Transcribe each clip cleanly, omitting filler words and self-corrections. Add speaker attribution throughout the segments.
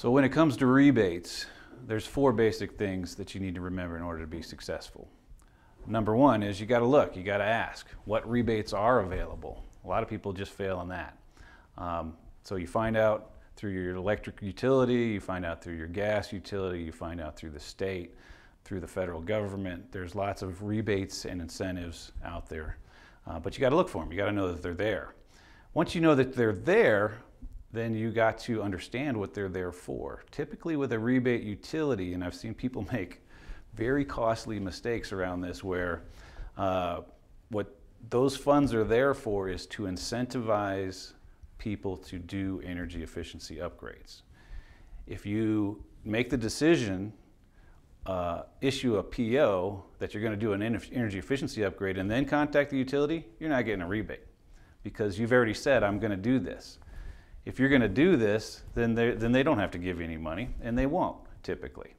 Speaker 1: So when it comes to rebates, there's four basic things that you need to remember in order to be successful. Number one is you got to look, you got to ask what rebates are available. A lot of people just fail on that. So you find out through your electric utility, you find out through your gas utility, you find out through the state, through the federal government. There's lots of rebates and incentives out there, but you got to look for them. You got to know that they're there. Once you know that they're there, then you got to understand what they're there for. Typically with a rebate utility, and I've seen people make very costly mistakes around this, where what those funds are there for is to incentivize people to do energy efficiency upgrades. If you make the decision, issue a PO that you're going to do an energy efficiency upgrade and then contact the utility, you're not getting a rebate because you've already said, I'm going to do this. If you're going to do this, then they don't have to give you any money, and they won't typically.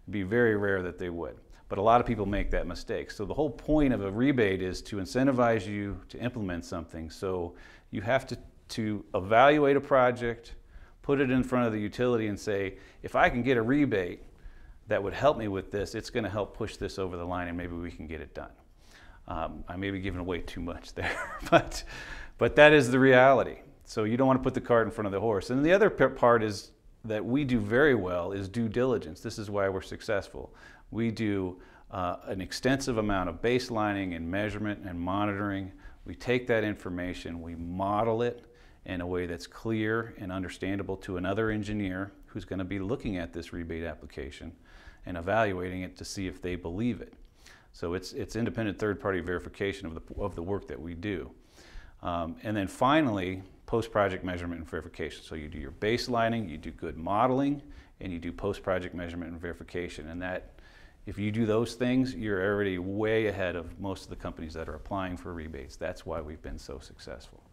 Speaker 1: It'd be very rare that they would. But a lot of people make that mistake. So the whole point of a rebate is to incentivize you to implement something. So you have to evaluate a project, put it in front of the utility and say, if I can get a rebate that would help me with this, it's going to help push this over the line and maybe we can get it done. I may be giving away too much there, but that is the reality. So you don't want to put the cart in front of the horse. And the other part is that we do very well is due diligence. This is why we're successful. We do an extensive amount of baselining and measurement and monitoring. We take that information, we model it in a way that's clear and understandable to another engineer who's going to be looking at this rebate application and evaluating it to see if they believe it. So it's independent third-party verification of the work that we do. And then finally, post-project measurement and verification. So you do your baselining, you do good modeling, and you do post-project measurement and verification. And that, if you do those things, you're already way ahead of most of the companies that are applying for rebates. That's why we've been so successful.